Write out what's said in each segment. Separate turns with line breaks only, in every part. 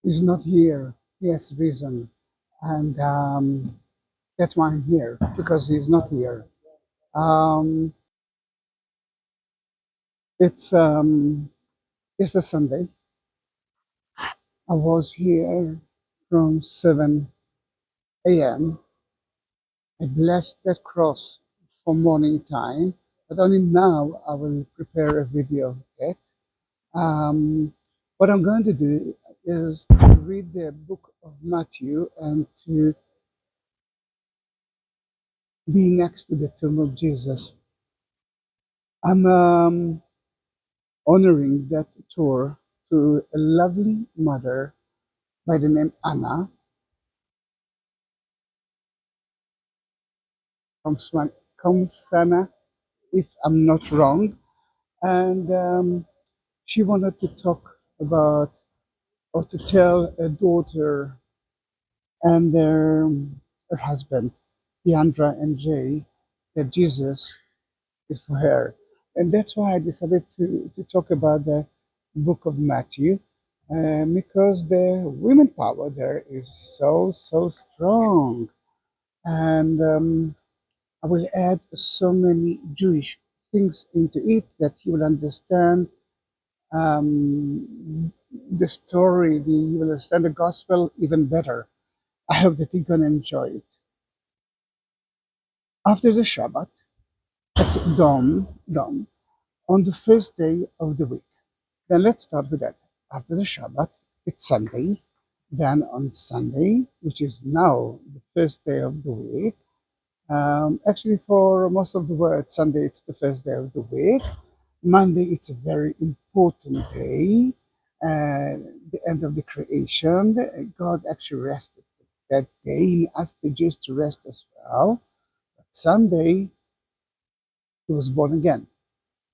He's not here. He has risen. And that's why I'm here, because he's not here. Um, it's it's a Sunday. I was here from 7 a.m. I blessed that cross for morning time, but only now I will prepare a video of it. What I'm going to do is to read the book of Matthew and to be next to the tomb of Jesus. I'm honoring that tour to a lovely mother by the name Anna from Comesana, if I'm not wrong. And she wanted to talk about or to tell a daughter and her husband, Deandra and Jay, that Jesus is for her. And that's why I decided to talk about the book of Matthew, because the women power there is so, so strong. And I will add so many Jewish things into it that you will understand the story, you will understand the gospel even better. I hope that you're going to enjoy it. After the Shabbat, at dawn, on the first day of the week. Then let's start with that. After the Shabbat, it's Sunday. Then on Sunday, which is now the first day of the week, actually for most of the world, Sunday it's the first day of the week. Monday it's a very important day, the end of the creation. God actually rested that day. He asked the Jews to rest as well. But Sunday, he was born again.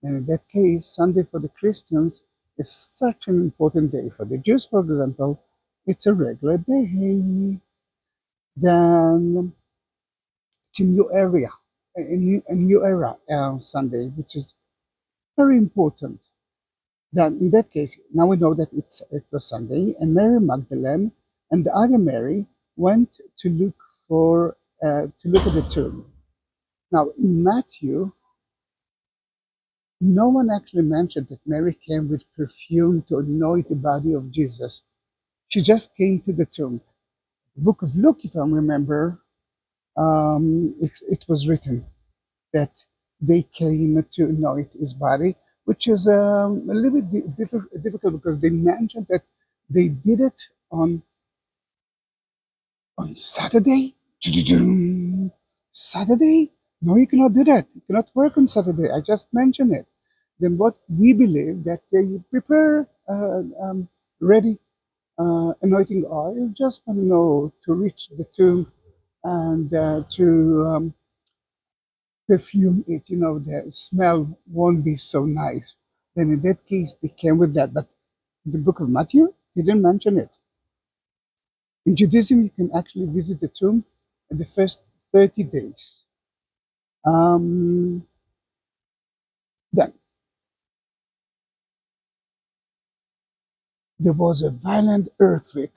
And in that case, Sunday for the Christians is such an important day. For the Jews, for example, it's a regular day. Then it's a new area, a new era Sunday, which is very important. Then in that case, now we know that it was Sunday, and Mary Magdalene and the other Mary went to look at the tomb. Now in Matthew, no one actually mentioned that Mary came with perfume to anoint the body of Jesus. She just came to the tomb. The book of Luke, if I remember, it was written that they came to anoint his body, which is a little bit difficult because they mentioned that they did it on Saturday. Saturday? No, you cannot do that. You cannot work on Saturday. I just mentioned it. Then what we believe that they prepare ready anointing oil just for to reach the tomb and to perfume it. The smell won't be so nice. Then in that case, they came with that. But the book of Matthew, he didn't mention it. In Judaism, you can actually visit the tomb in the first 30 days. Then there was a violent earthquake,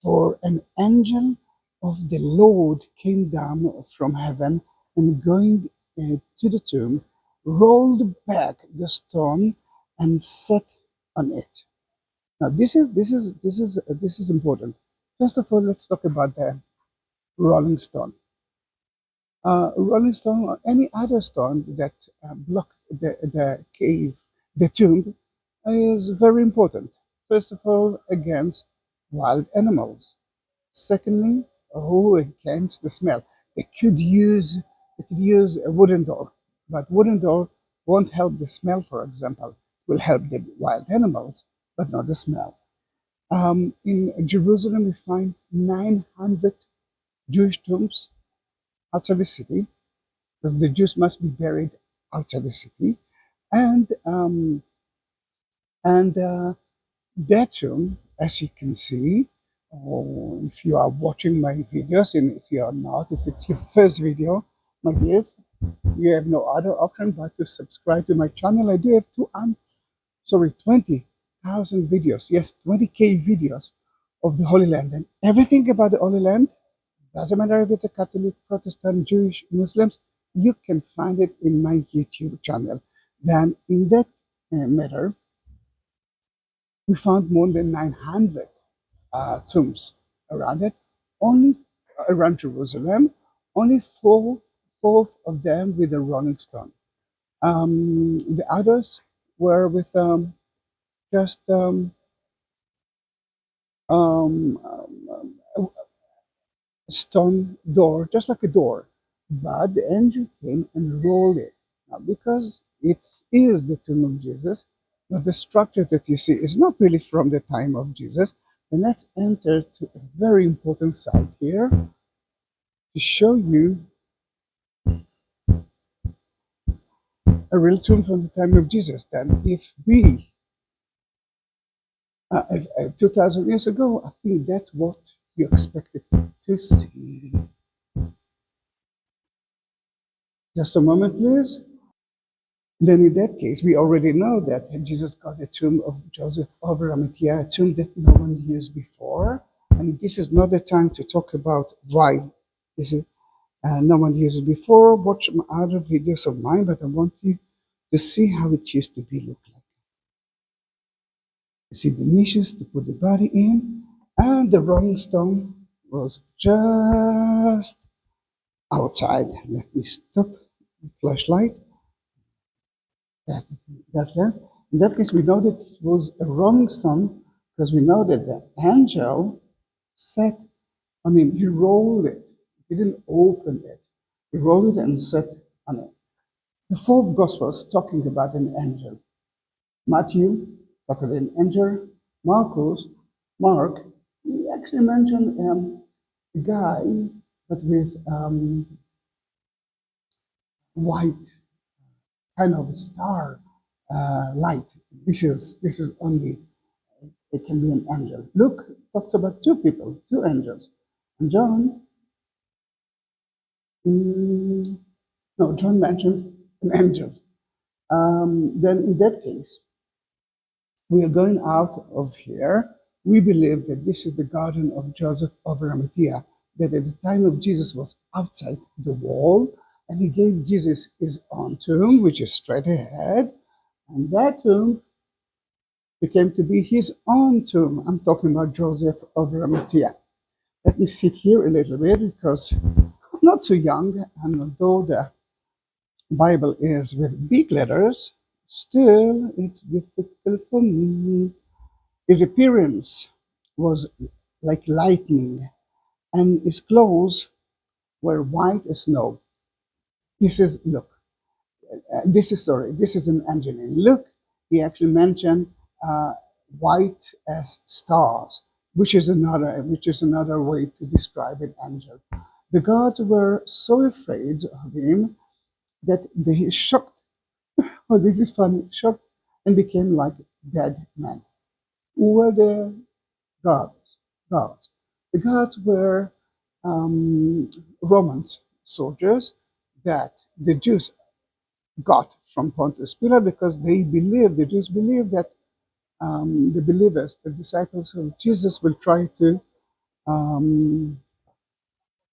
for an angel of the Lord came down from heaven and going to the tomb, rolled back the stone and sat on it. Now this is important. First of all, let's talk about the rolling stone. Rolling stone or any other stone that blocked the cave, the tomb, is very important. First of all, against wild animals. Secondly, against the smell. They could use a wooden door, but wooden door won't help the smell. For example, it will help the wild animals, but not the smell. In Jerusalem, we find 900 Jewish tombs outside the city, because the Jews must be buried outside the city, and that tomb, as you can see, or if you are watching my videos, and if you are not, if it's your first video, my dears, you have no other option but to subscribe to my channel. I do have 20,000 videos, yes, 20K videos of the Holy Land. And everything about the Holy Land, doesn't matter if it's a Catholic, Protestant, Jewish, Muslims, you can find it in my YouTube channel. Then in that matter, we found more than 900 tombs around it, only around Jerusalem, only four of them with a rolling stone. The others were with just um, a stone door, just like a door. But the angel came and rolled it. Now, because it is the tomb of Jesus, but the structure that you see is not really from the time of Jesus, then let's enter to a very important site here to show you a real tomb from the time of Jesus. Then, if we 2,000 years ago, I think that's what you expected to see. Just a moment, please. Then in that case, we already know that Jesus got a tomb of Joseph of Arimathea, a tomb that no one used before. And this is not the time to talk about why is it no one used it before. Watch some other videos of mine, but I want you to see how it used to be look like. You see the niches to put the body in, and the rolling stone was just outside. Let me stop the flashlight. That, that's less. In that case, we know that it was a rolling stone because we know that the angel sat, he rolled it. He didn't open it. He rolled it and sat on it. The fourth gospel is talking about an angel. Matthew, talked about an angel. Mark, he actually mentioned a guy, but with white kind of star light. This is only it can be an angel. Luke talks about two people, two angels. And John, mm, no, John mentioned an angel. Then in that case, we are going out of here. We believe that this is the garden of Joseph of Arimathea, that at the time of Jesus was outside the wall, and he gave Jesus his own tomb, which is straight ahead. And that tomb became to be his own tomb. I'm talking about Joseph of Arimathea. Let me sit here a little bit because I'm not so young, and although the Bible is with big letters, still it's difficult for me. His appearance was like lightning, and his clothes were white as snow. This is, look, this is an angel. And look, he actually mentioned uh, white as stars, which is another way to describe an angel. The gods were so afraid of him that they shocked. Oh, this is funny. Shocked and became like dead men. Who were the gods? Gods. The gods were Roman soldiers that the Jews got from Pontius Pilate because the Jews believed that the believers, the disciples of Jesus, um,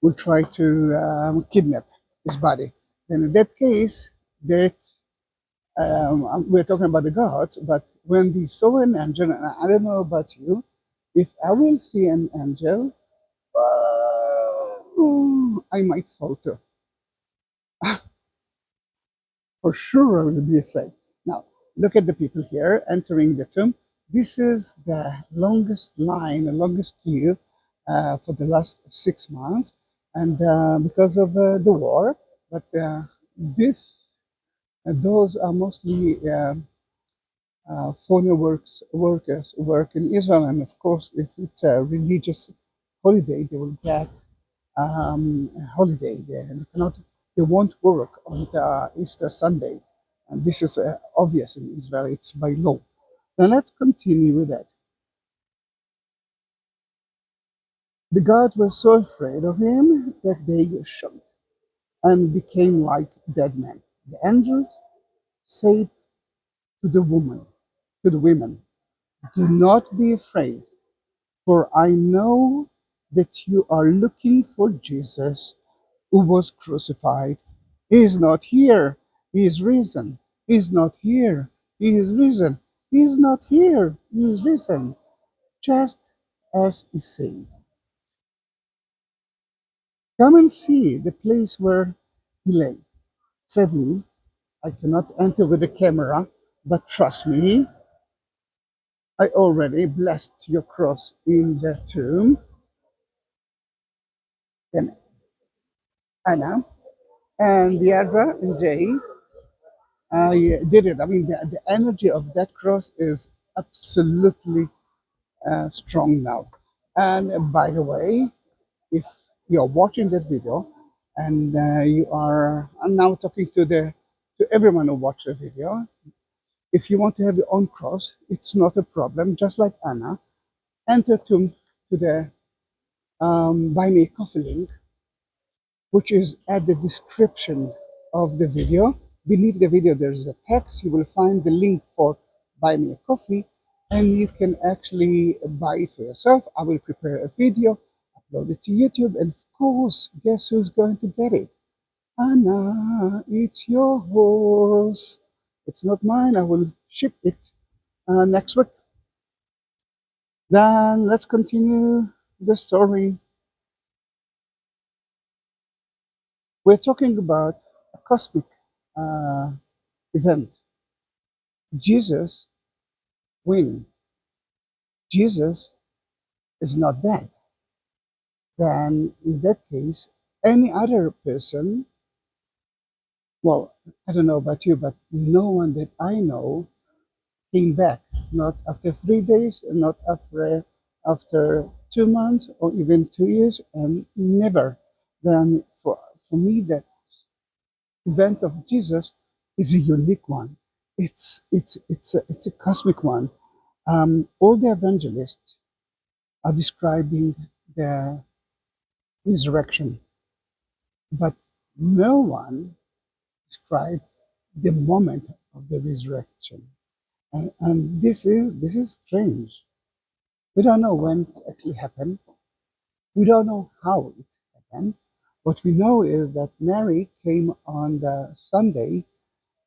will try to kidnap his body. Then in that case, that we're talking about the gods, but when they saw an angel, and I don't know about you, if I will see an angel, I might fall too. For sure, I will be afraid. Now, look at the people here entering the tomb. This is the longest line, the longest queue for the last 6 months, and because of the war. But those are mostly foreign workers who work in Israel, and of course, if it's a religious holiday, they will get a holiday. They won't work on the Easter Sunday, and this is obvious in Israel. It's by law. Now let's continue with that. The gods were so afraid of him that they shook and became like dead men. The angels said to the women, do not be afraid. For I know that you are looking for Jesus who was crucified. He is not here. He is risen. He is not here. He is risen. He is not here. He is risen. Just as he said. Come and see the place where he lay. Sadly, I cannot enter with a camera, but trust me, I already blessed your cross in the tomb. Then Anna and Deidre and Jay did it. I mean, the energy of that cross is absolutely strong now. And by the way, if you're watching that video and you are, I'm now talking to everyone who watched the video. If you want to have your own cross, it's not a problem. Just like Anna, enter to the Buy Me a Coffee link, which is at the description of the video. Beneath the video, there's a text. You will find the link for Buy Me a Coffee, and you can actually buy it for yourself. I will prepare a video, upload it to YouTube, and of course, guess who's going to get it? Anna, it's yours. It's not mine. I will ship it next week. Then let's continue the story. We're talking about a cosmic uh, event. Jesus win. Jesus is not dead. Then in that case, any other person, well, I don't know about you, but no one that I know came back. Not after 3 days, not after 2 months, or even 2 years, and never. Then for me, that event of Jesus is a unique one. It's a cosmic one. All the evangelists are describing the resurrection, but no one described the moment of the resurrection. And this is strange. We don't know when it actually happened. We don't know how it happened. What we know is that Mary came on the Sunday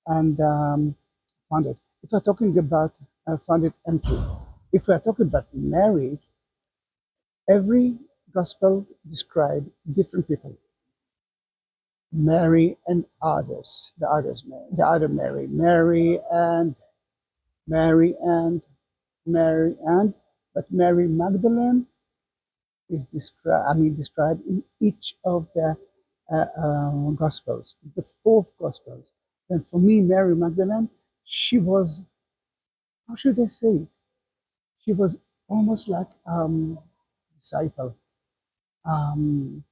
and found it. If we're talking about found it empty, if we're talking about Mary, every gospel describe different people. Mary and others, the others, the other Mary, Mary and Mary and, but Mary Magdalene is described in each of the gospels, the fourth gospels. And for me, Mary Magdalene, she was, how should I say it? She was almost like disciple. Um,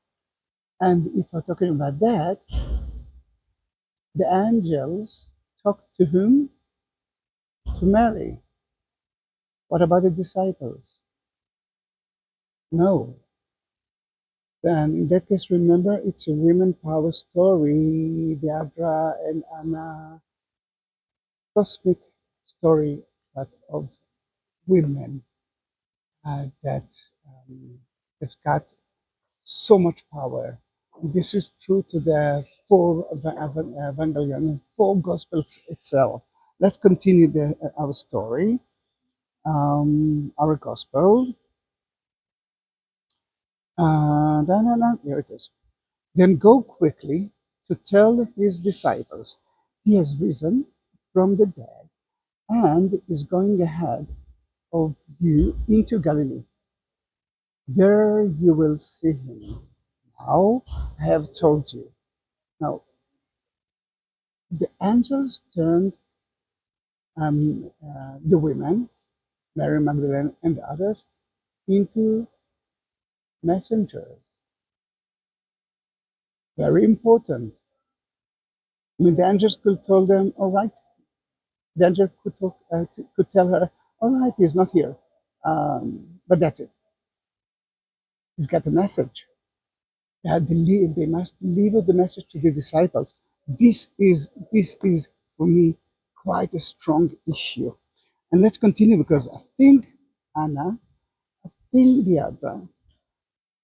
and if we're talking about that, the angels talked to whom? To Mary. What about the disciples? No. Then in that case, remember, it's a women power story, Deidre and Anna, cosmic story, but of women that have got so much power. This is true to the four Evangelion, four Gospels itself. Let's continue our story, our Gospel. Here it is. Then go quickly to tell his disciples, he has risen from the dead and is going ahead of you into Galilee. There you will see him. Now I have told you. Now the angels turned the women, Mary Magdalene and the others, into messengers. Very important. I mean, the angels could tell them, all right. The angel could tell her, all right, he's not here. But that's it. He's got the message. They must deliver the message to the disciples. This is for me quite a strong issue. And let's continue because I think Anna, I thing the other,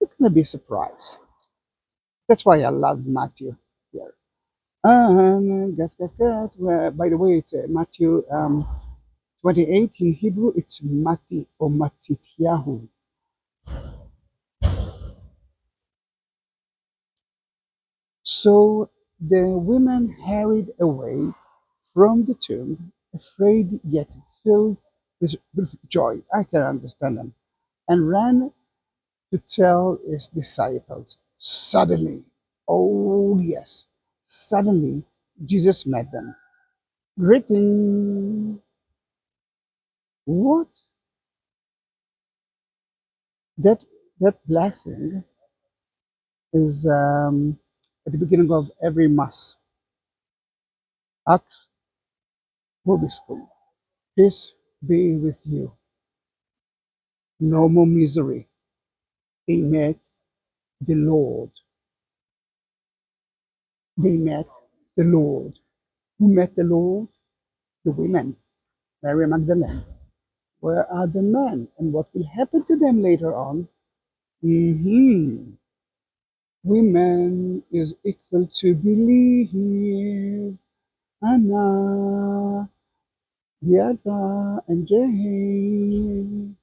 you're gonna be surprised. That's why I love Matthew here. And guess. Well, by the way, it's Matthew 28 in Hebrew. It's Mati or Matityahu. So the women hurried away from the tomb, afraid yet filled with joy. I can understand them. And ran to tell his disciples. Suddenly, oh yes, suddenly Jesus met them. Greeting. What? That that blessing is at the beginning of every mass. Acts Vobiscum. Peace be with you. No more misery. They met the Lord. They met the Lord. Who met the Lord? The women. Mary Magdalene. Where are the men? And what will happen to them later on? Hmm. Women is equal to believe. Anna, Yadra, and Jehi.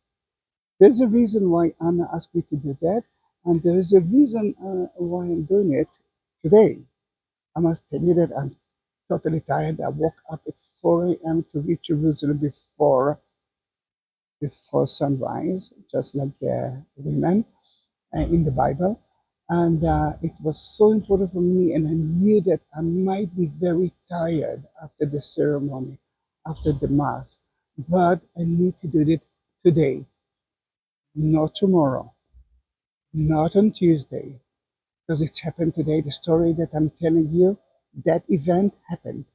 There's a reason why Anna asked me to do that, and there is a reason why I'm doing it today. I must tell you that I'm totally tired. I woke up at 4 a.m. to reach Jerusalem before sunrise, just like the women in the Bible. And it was so important for me, and I knew that I might be very tired after the ceremony, after the Mass. But I need to do it today, not tomorrow, not on Tuesday, because it's happened today. The story that I'm telling you, that event happened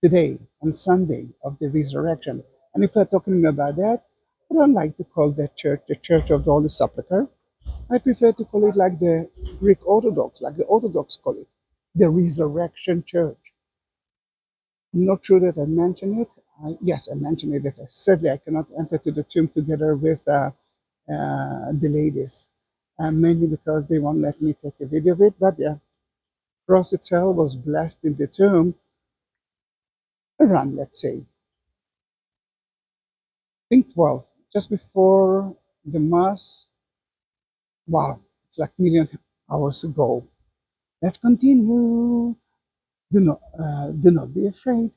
today, on Sunday of the resurrection. And if we're talking about that, I don't like to call that church the Church of the Holy Sepulchre. I prefer to call it like the Greek Orthodox, like the Orthodox call it, the Resurrection Church. I'm not sure that I mentioned it. Yes, I mentioned it that sadly I cannot enter to the tomb together with the ladies, mainly because they won't let me take a video of it. But yeah, cross itself was blessed in the tomb around, let's say, I think 12, just before the Mass. Wow, it's like million hours ago. Let's continue. Do not be afraid.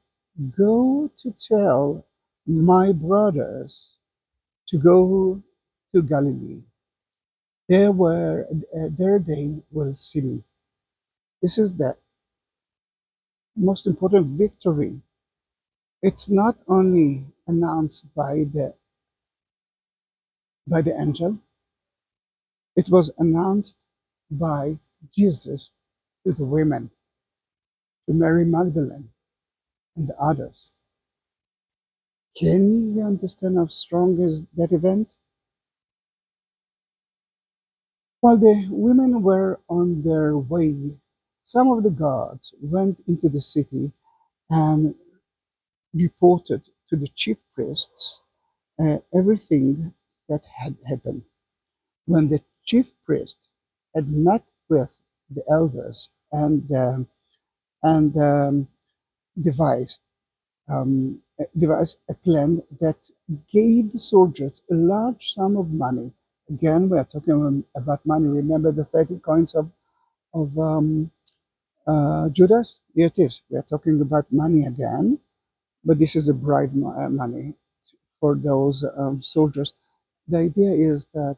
Go to tell my brothers to go to Galilee. There they will see me. This is the most important victory. It's not only announced by the angel, it was announced by Jesus to the women, to Mary Magdalene and the others. Can you understand how strong is that event? While the women were on their way, some of the guards went into the city and reported to the chief priests everything that had happened. When the chief priest had met with the elders and devised devised a plan that gave the soldiers a large sum of money. Again, we are talking about money. Remember the 30 coins of Judas? Here it is. We are talking about money again, but this is a bribe money for those soldiers. The idea is that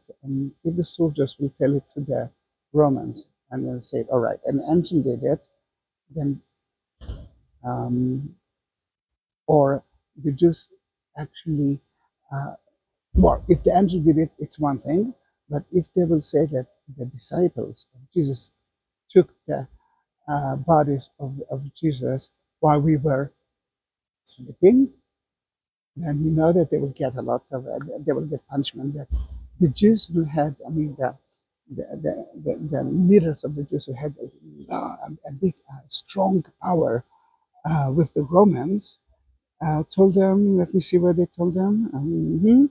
if the soldiers will tell it to the Romans and they'll say, all right, an angel did it, then, um, or the Jews actually, uh, well, if the angel did it, it's one thing, but if they will say that the disciples of Jesus took the bodies of Jesus while we were sleeping, then you know that they will get a lot of, they will get punishment. That the Jews who had, I mean, the leaders of the Jews who had a big, strong power with the Romans, told them, let me see what they told them.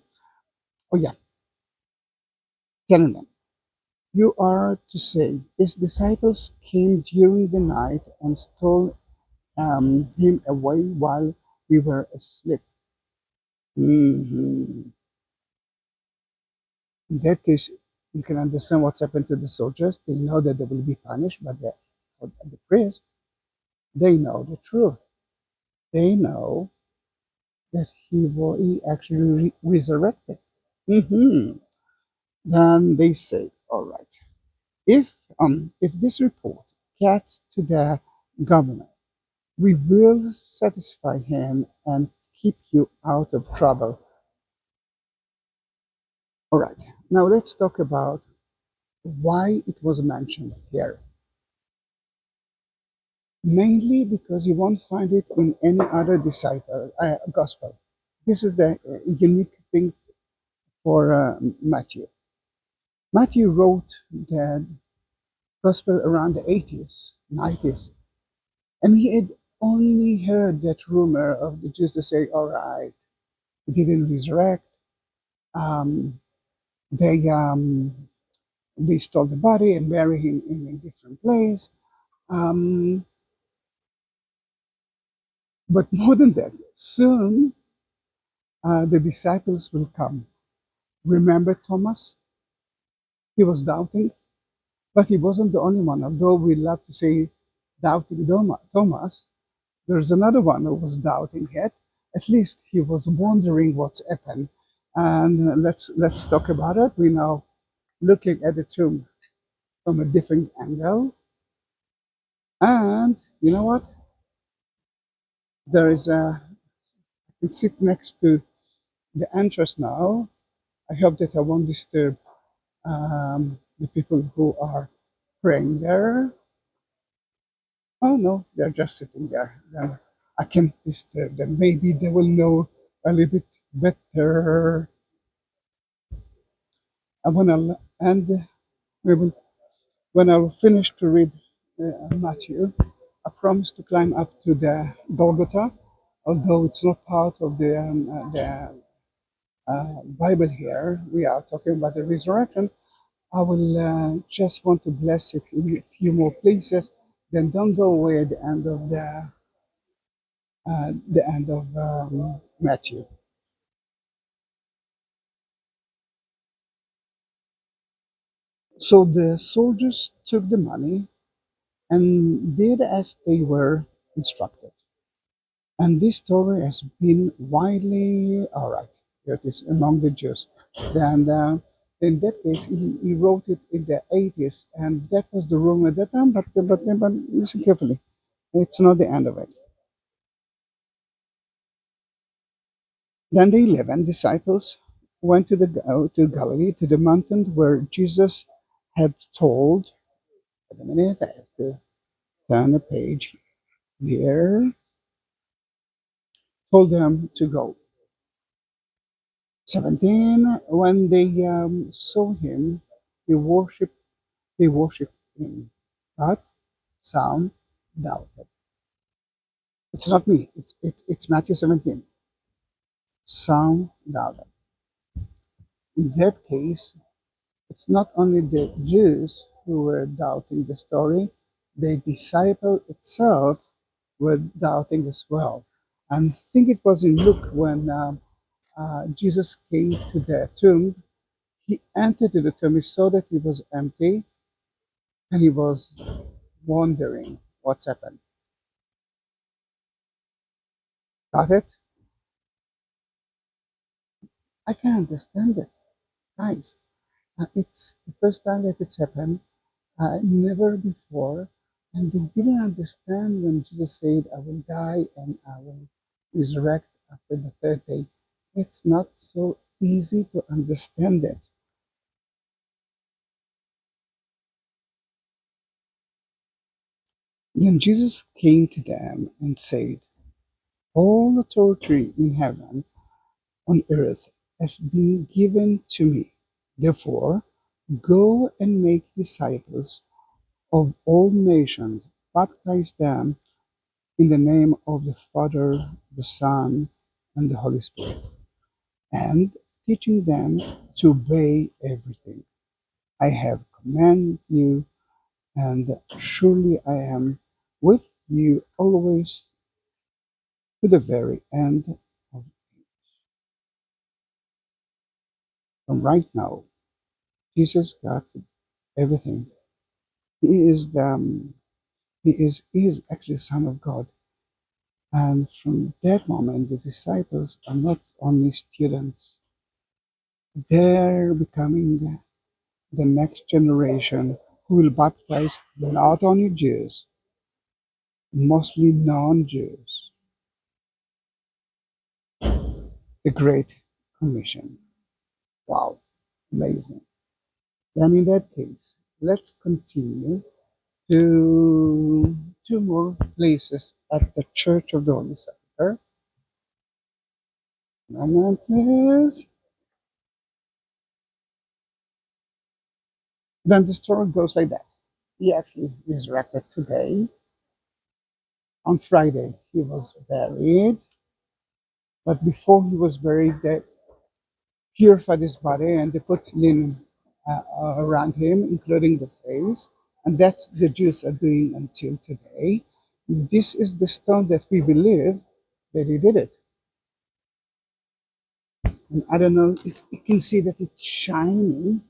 Oh, yeah. telling them, "You are to say, his disciples came during the night and stole him away while we were asleep." Mhm. In that case, you can understand what's happened to the soldiers. They know that they will be punished, but for the priest, they know the truth. They know that he actually resurrected. Hmm. Then they say, "All right, if this report gets to the governor, we will satisfy him and keep you out of trouble." All right, now let's talk about why it was mentioned here. Mainly because you won't find it in any other gospel. This is the unique thing for Matthew. Matthew wrote the gospel around the 80s, 90s, and he had only heard that rumor of the Jews to say, "All right, he didn't resurrect. Um, they they stole the body and buried him in a different place." Um, but more than that, soon the disciples will come. Remember Thomas? He was doubting, but he wasn't the only one. Although we love to say doubting Thomas, there's another one who was doubting it. At least he was wondering what's happened. And let's talk about it. We now looking at the tomb from a different angle. And you know what? There is a I can sit next to the entrance now. I hope that I won't disturb the people who are praying there. Oh no, they're just sitting there. Then I can disturb them. Maybe they will know a little bit better. And we will, when I will finish to read Matthew, I promise to climb up to the Golgotha, although it's not part of the Bible here. We are talking about the resurrection. I will just want to bless it in a few more places. Then don't go away at the end of Matthew. So the soldiers took the money and did as they were instructed. And this story has been widely, all right, here it is, among the Jews. Then in that case, he wrote it in the 80s, and that was the rumor at that time, but listen carefully. It's not the end of it. Then the 11 disciples went to Galilee, to the mountain where Jesus had told, wait a minute, I have to turn a page here, told them to go. 17, when they saw him, they worshiped, they worshiped him. But some doubted. It's not me, it's Matthew 17. Some doubted. In that case, it's not only the Jews who were doubting the story, the disciple itself were doubting as well. And I think it was in Luke when Jesus came to the tomb. He entered the tomb, he saw that it was empty, and he was wondering what's happened. Got it? I can understand it, guys. It's the first time that it's happened, never before, and they didn't understand when Jesus said, "I will die and I will resurrect after the third day." It's not so easy to understand it. Then Jesus came to them and said, "All authority in heaven on earth has been given to me. Therefore, go and make disciples of all nations, baptize them in the name of the Father, the Son, and the Holy Spirit, and teaching them to obey everything I have commanded you, and surely I am with you always to the very end of from right now. Jesus got everything. He is he is actually the Son of God. And from that moment, the disciples are not only students, they're becoming the next generation who will baptize not only Jews, mostly non-Jews, the Great Commission. Wow, amazing. Then in that case, let's continue to two more places at the Church of the Holy Sepulchre. Moment, please. Then the story goes like that. He actually resurrected today. On Friday, he was buried. But before he was buried, they purified his body and they put linen around him, including the face. And that's the Jews are doing until today. This is the stone that we believe that he did it. And I don't know if you can see that it's shiny.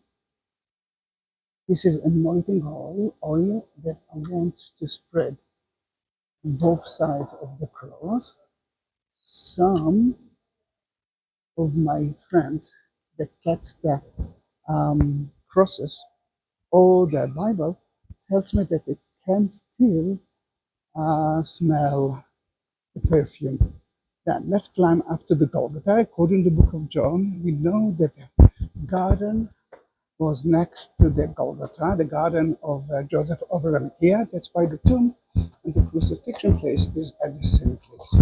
This is anointing oil that I want to spread on both sides of the cross. Some of my friends that catch the crosses or the Bible tells me that it can still smell the perfume. Then let's climb up to the Golgotha. According to the book of John, we know that the garden was next to the Golgotha, the garden of Joseph of Arimathea. That's why the tomb and the crucifixion place is at the same place.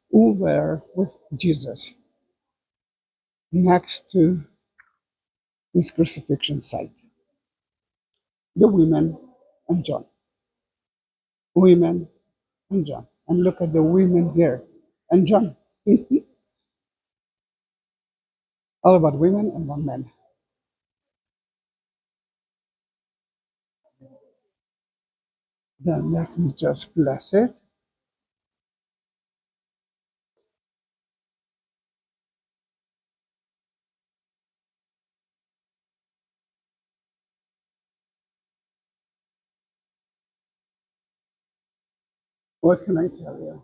Who were with Jesus next to his crucifixion site? The women and John. Women and John. And look at the women here and John. All about women and one man. Then let me just bless it. What can I tell you?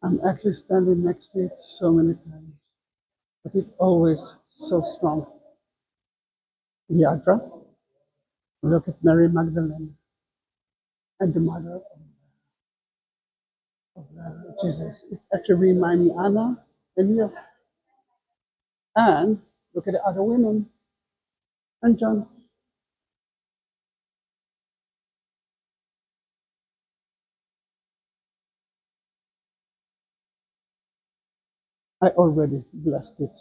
I'm actually standing next to it so many times, but it's always so strong. Yadra, look at Mary Magdalene and the mother of Jesus. It actually reminds me Anna and you. And look at the other women and John. I already blessed it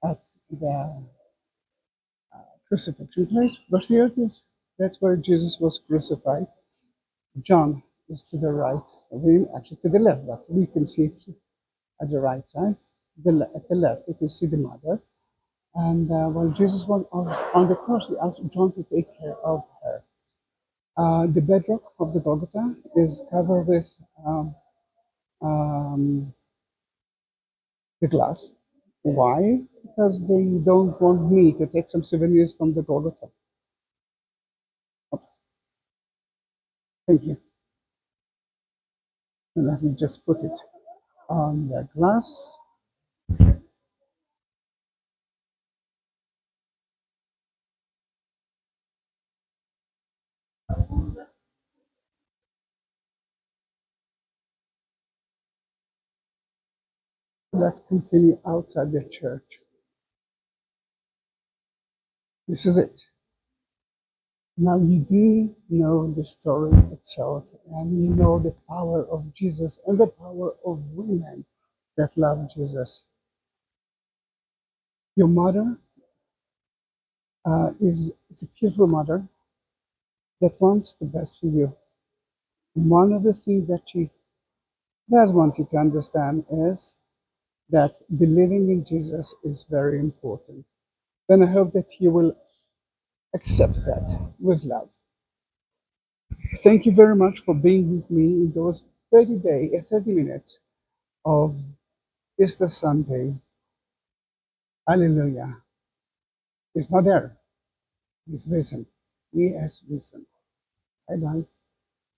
at the crucifixion place, but here it is. That's where Jesus was crucified. John is to the right of him, actually to the left, but we can see it at the right side. At the left, you can see the mother. And while Jesus was on the cross, he asked John to take care of her. The bedrock of the Golgotha is covered with um, the glass. Why? Because they don't want me to take some souvenirs from the Golgotha. Oops. Thank you. And let me just put it on the glass. Let's continue outside the church. This is it. Now you do know the story itself, and you know the power of Jesus and the power of women that love Jesus. Your mother is a beautiful mother that wants the best for you. One of the things that she What I want you to understand is that believing in Jesus is very important. Then I hope that you will accept that with love. Thank you very much for being with me in those 30 minutes of Easter Sunday. Hallelujah. He's not there. He's risen. He has risen. Bye bye.